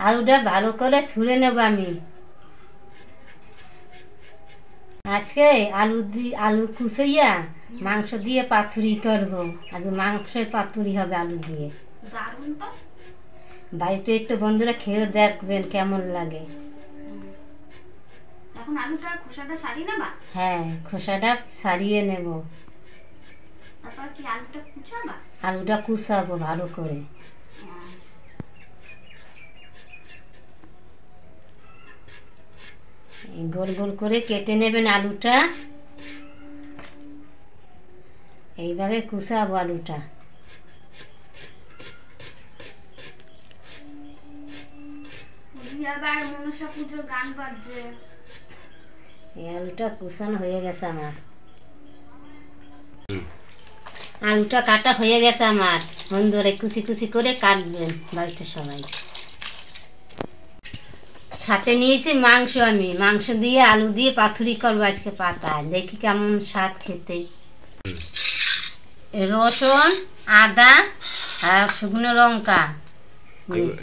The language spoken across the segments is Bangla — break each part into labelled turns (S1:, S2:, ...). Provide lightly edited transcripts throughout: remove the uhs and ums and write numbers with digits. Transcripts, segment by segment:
S1: আলুটা ভালো করে ছুঁড়ে নেব আমি। আজকে আলু কুচাইয়া মাংস দিয়ে পাতুরি করব। আজ মাংসের পাতুরি হবে আলু দিয়ে। বাড়িতে একটু বন্ধুরা খেয়ে দেখবেন কেমন লাগে।
S2: এখন আলুটা খোসাটা ছাড়িয়ে নেবা?
S1: হ্যাঁ, খোসাটা ছাড়িয়ে নেব।
S2: তারপর কি আলুটা কুচাবা?
S1: আলুটা কুচাবো ভালো করে। গোল গোল করে কেটে নেবেন আলুটা। এইভাবে কুচাবো আলুটা।
S2: আবার মনসা পুজোর গান বাজছে।
S1: এই আলুটা কুচানো হয়ে গেছে আমার। আলুটা কাটা হয়ে গেছে আমার। বন্ধুরা কুচি কুচি করে কাটবেন বাড়িতে সবাই। সাথে নিয়েছি মাংস, আমি মাংস দিয়ে আলু দিয়ে পাতুরি করবো আজকে পাতায়। দেখি কেমন স্বাদ খেতে। রসুন, আদা আর শুকনো লঙ্কা।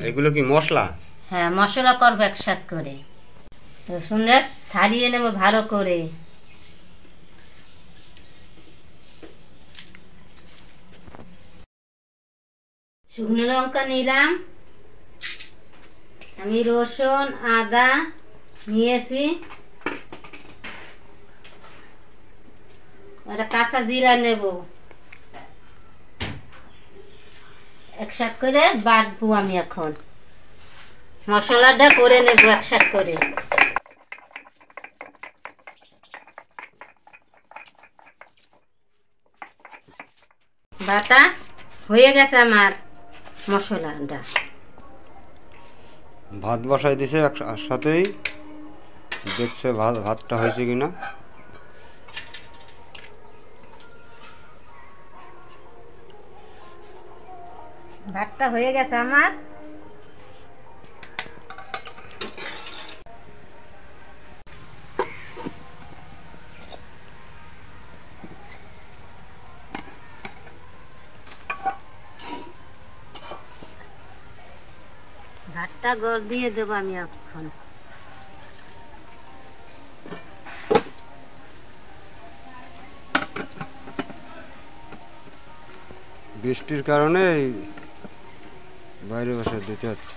S3: এগুলো কি মশলা?
S1: হ্যাঁ, মশলা করবো একসাথে করে। রসুনটা ছাড়িয়ে নেব ভালো করে। শুকনো লঙ্কা নিলাম আমি, রসুন আদা নিয়েছি, একটা কাঁচা জিরা নেব। একসাথে করে বাটবো আমি এখন। মশলাটা করে নেব একসাথে করে। বাটা হয়ে গেছে আমার মশলাটা।
S3: ভাত বসাই দিছে একসাথেই, দেখছে ভাতটা হয়েছে কিনা।
S1: ভাতটা হয়ে গেছে আমার। ভাতটা গড় দিয়ে দেবো আমি এখন।
S3: বৃষ্টির কারণে বাইরে বসে দিতে হচ্ছে।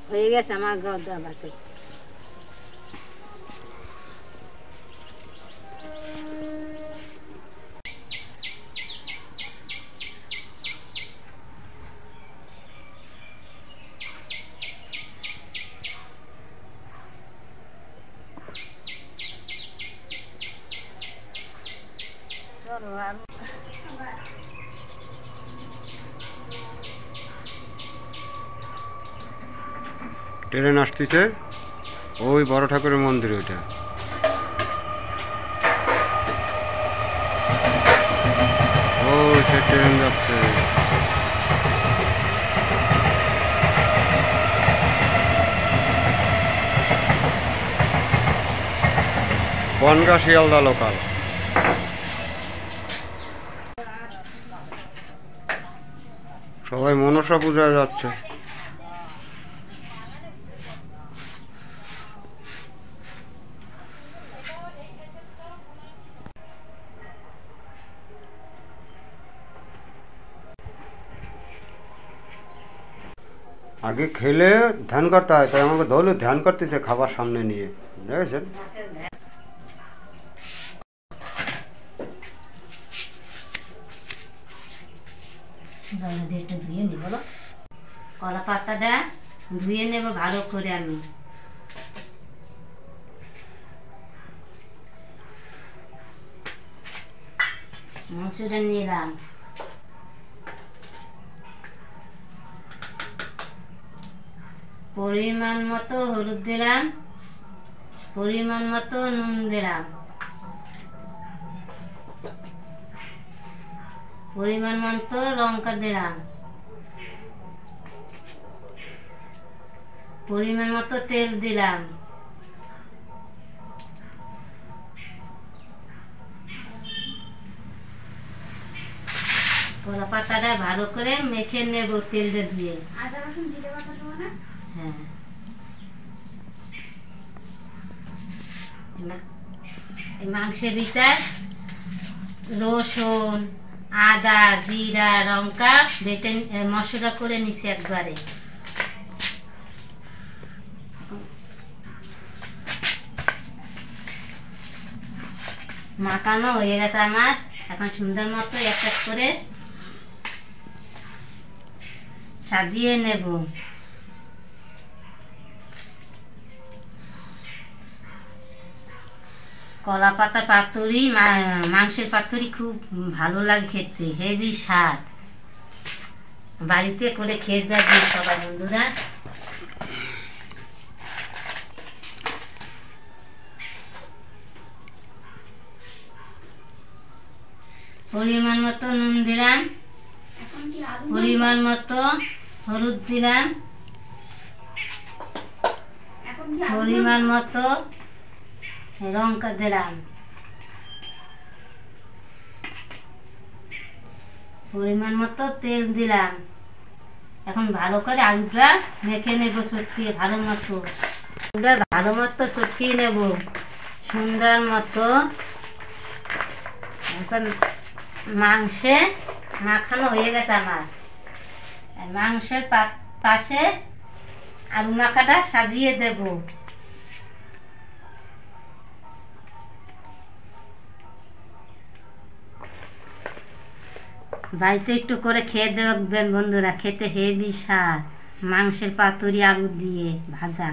S1: হয়ে গেছে আমার গড় ভাতে।
S3: ট্রেন আসতেছে, ওই বড় ঠাকুরের মন্দির ওইটা। ও সে ট্রেন যাচ্ছে। বনগাঁ শিয়ালদা লোকাল। সবাই মনসা পূজায় যাচ্ছে। আগে খেলে ধ্যান করতে হয়, তাই আমাকে ধরলে ধ্যান করতেছে খাবার সামনে নিয়ে, দেখেছেন?
S1: একটু ধুয়ে নিব, কলা পাতাটা ধুয়ে নেব ভালো করে আমি। মাংসটা নিলাম, পরিমাণ মতো হলুদ দিলাম, পরিমাণ মতো নুন দিলাম, পরিমাণ মতো লঙ্কা দিলাম, পরিমাণ মতো তেল দিলাম, কলা পাতাটা ভালো করে মেখে নেব তেলটা দিয়ে।
S2: আদা রসুন জিরে বাটা দেবো না?
S1: হ্যাঁ, এই মাংসের ভিতর রসুন, আদা, জিরা, লঙ্কা বেটে মশলা করে নিছি একবারে। মাখানো হয়ে গেছে আমার। এখন সুন্দর মতো এক এক করে সাজিয়ে নেব। কলা পাতা পাতুরি, মাংসের পাতুরি খুব ভালো লাগে খেতে, হেভি স্বাদ। বাড়িতে করে খেয়ে দেখবেন সবাই বন্ধুরা। পরিমাণ মতো নুন দিলাম,
S2: এখন কি আলু
S1: পরিমাণ মতো হলুদ দিলাম,
S2: এখন কি আলু
S1: পরিমাণ মতো লঙ্কা দিলাম, পরিমাণ মতো তেল দিলাম। এখন ভালো করে আলুটা মেখে নেব, চটকিয়ে ভালো মতো। আলুটা ভালো মতো চটকিয়ে নেব সুন্দর মতো। এখন মাংসে মাখানো হয়ে গেছে আমার। মাংসের পাশে আলু মাখাটা সাজিয়ে দেব। বাড়িতে একটু করে খেয়ে দেখবেন বন্ধুরা, খেতে হেভি স্বাদ। মাংসের পাতুরি আলু দিয়ে ভাজা।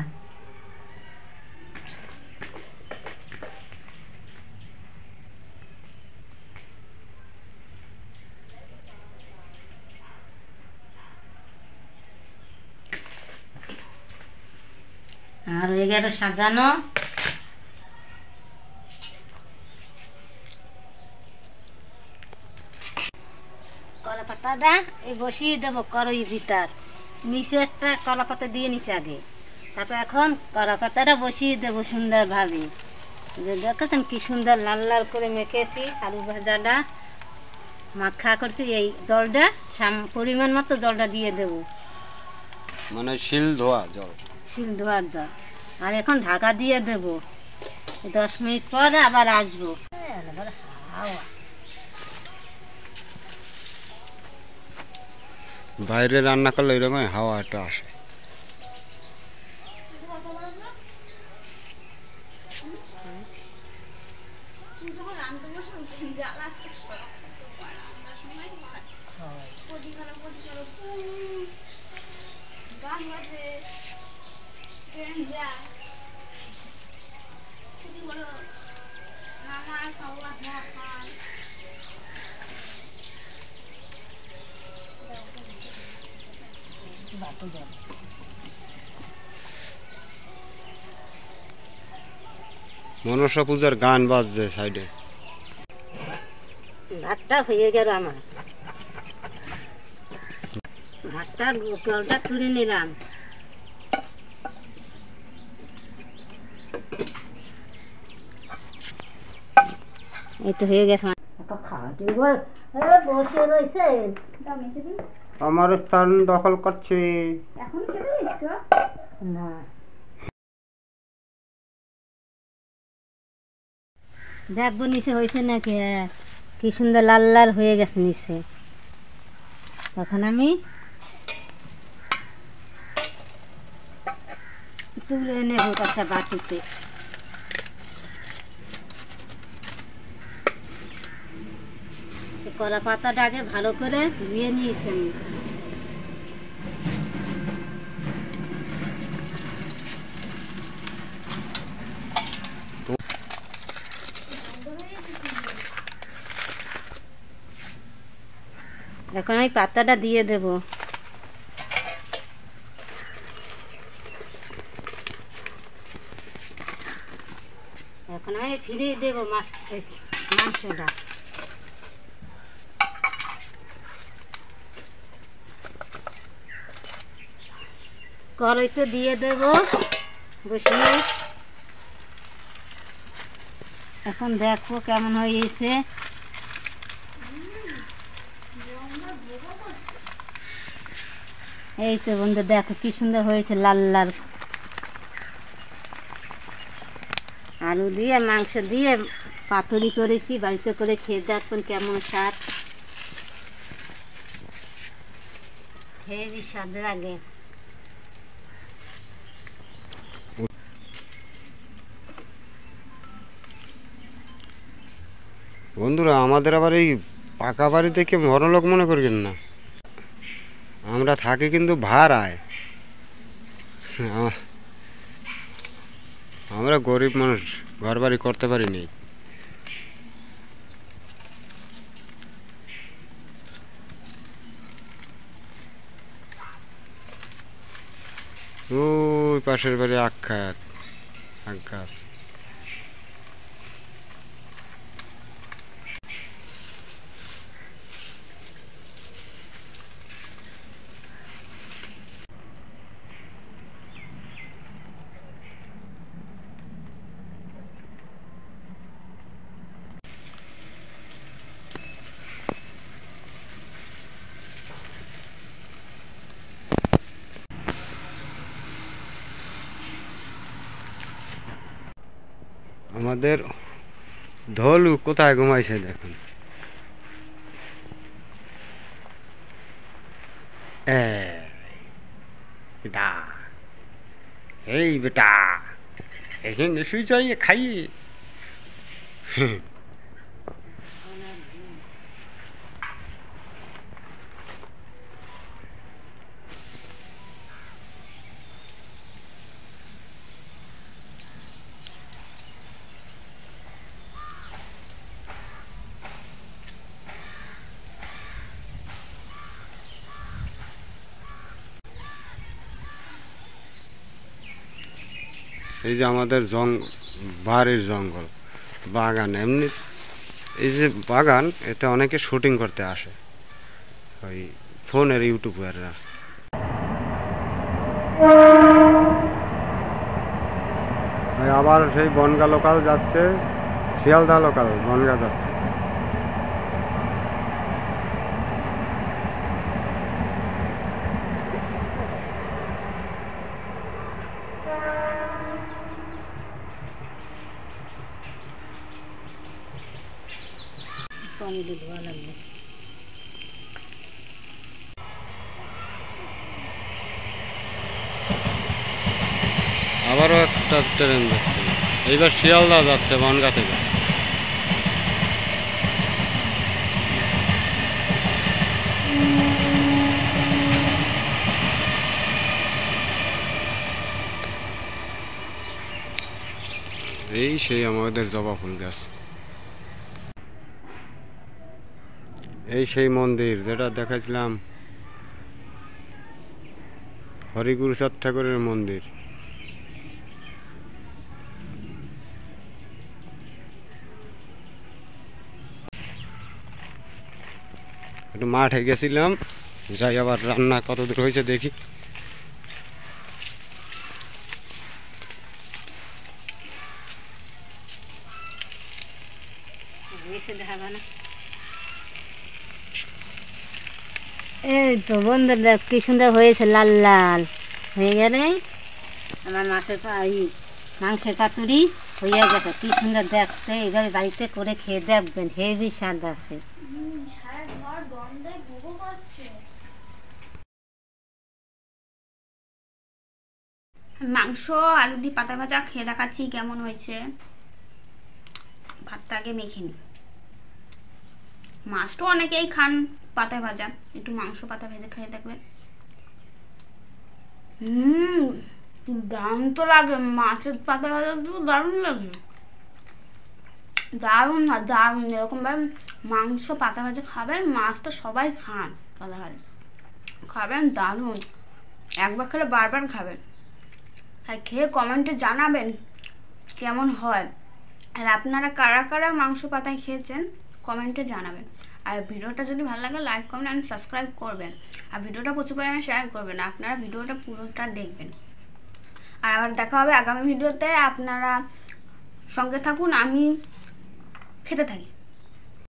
S1: আর হয়ে গেল সাজানো। কলা পাতাটা এই বসিয়ে দেবো কড়াইয়ের ভিতর। নিচে একটা কলা পাতা দিয়ে নিচে আগে, তারপর এখন কলা পাতাটা বসিয়ে দেবো সুন্দরভাবে। যে দেখেছেন কি সুন্দর লাল লাল করে মেখেছি আলু ভাজাটা, মাখা করছি। এই জলটা পরিমাণ মতো জলটা দিয়ে দেবো,
S3: মানে শিল ধোয়া জল।
S1: শিল ধোয়ার জল। আর এখন ঢাকা দিয়ে দেবো। 10 মিনিট পরে আবার আসবো। হাওয়া
S3: বাইরে রান্না করলে এরকম হাওয়াটা আসে।
S2: তুমি যখন রান্না বসো জ্বালা রান্নার সময় পদি করো গান বাজে, ট্রেন যায়, ছুটি করো, মামা খাওয়া ধোয়া খান।
S3: মনসা পূজার গান বাজছে সাইডে।
S1: ভাতটা হয়ে গেল আমার। ভাতটা জলটা তুলে নিলাম। এই তো হয়ে গেছে। খাওয়াটি বসে রয়েছে।
S2: দাও মেখে দিন।
S3: আমার স্থান দখল করছে।
S2: এখন খেতে দিচ্ছ?
S1: না, দেখবো নিচে হয়েছে নাকি। কি সুন্দর লাল লাল হয়ে গেছে নিচে। তখন আমি তুলে নেব একটা বাটিতে। কলা পাতাটা আগে ভালো করে ধুয়ে নিয়েছি আমি। এখন আমি পাতাটা দিয়ে দেব। এখন আমি ফিরিয়ে দেব মাংসটা। কড়াইতে দিয়ে দেব বসিয়ে। এখন দেখো কেমন হয়েছে। এই তো বন্ধু দেখো কি সুন্দর হয়েছে, লাল লাল আলু দিয়ে মাংস দিয়ে পাতুরি করেছি, বাড়িতে করে খেয়ে দেখবেন কেমন স্বাদ, হেবি স্বাদ লাগে।
S3: বন্ধুরা, আমাদের আবার এই পাকা বাড়ি থেকে বড়লোক মনে করবেন না, আমরা থাকি কিন্তু ভাড়ায়। আমরা গরিব মানুষ, ঘর বাড়ি করতে পারিনি। ওই পাশের বাড়ি আখ গাছ। আমাদের ধলু কোথায় ঘুমাইছে দেখুন। বেটা, এই বেটা, এখানে শুই চাইয়ে খাই। এই যে আমাদের বাড়ির জঙ্গল বাগান, এমনি এই যে বাগান, এতে অনেকে শুটিং করতে আসে, ওই ফোনের ইউটিউবাররা। আবার সেই বনগা লোকাল যাচ্ছে, শিয়ালদা লোকাল বনগা যাচ্ছে। আবারও একটা ট্রেন যাচ্ছে, এইবার শিয়ালদা যাচ্ছে বনগা থেকে। এই সেই আমাদের জবা ফুল গাছ, এই সেই মন্দির যেটা দেখাইছিলাম, হরিগুরুচাঁদ ঠাকুরের মন্দির। একটু মাঠে গেছিলাম, যাই আবার রান্না কত দূর হয়েছে দেখি।
S1: এই তো বন্ধু দেখ কি সুন্দর হয়েছে, লাল লাল হয়ে গেলে আমার মাংসের পাতুরি হয়ে গেছে, কি সুন্দর দেখতে। এইভাবে বাড়িতে করে খেয়ে দেখবেন, হেভি স্বাদ আছে।
S2: সারা ঘর গন্ধে গুবো করছে। মাংস আলু দিয়ে পাতা ভাজা খেয়ে দেখাচ্ছি কেমন হয়েছে। ভাতটা আগে মেখে নি। মাছটা অনেকেই খান পাতা ভাজা, একটু মাংস পাতা ভেজে খেয়ে দেখবেন। দারুণ তো লাগে, মাছের পাতা ভাজা তো দারুণ লাগে, দারুণ না দারুণ। এরকমভাবে মাংস পাতা ভাজা খাবেন, মাছ তো সবাই খান, পাতা ভাজা খাবেন, দারুণ। একবার খেলে বারবার খাবেন। আর খেয়ে কমেন্টে জানাবেন কেমন হয়, আর আপনারা কারা কারা মাংস পাতায় খেয়েছেন কমেন্টে জানাবেন। আর ভিডিওটা যদি ভালো লাগে লাইক কমেন্ট অ্যান্ড সাবস্ক্রাইব করবেন, আর ভিডিওটা প্রচুর পরিমাণে শেয়ার করবেন। আপনারা ভিডিওটা পুরোটা দেখবেন। আর আবার দেখা হবে আগামী ভিডিওতে, আপনারা সঙ্গে থাকুন, আমি খেতে থাকি।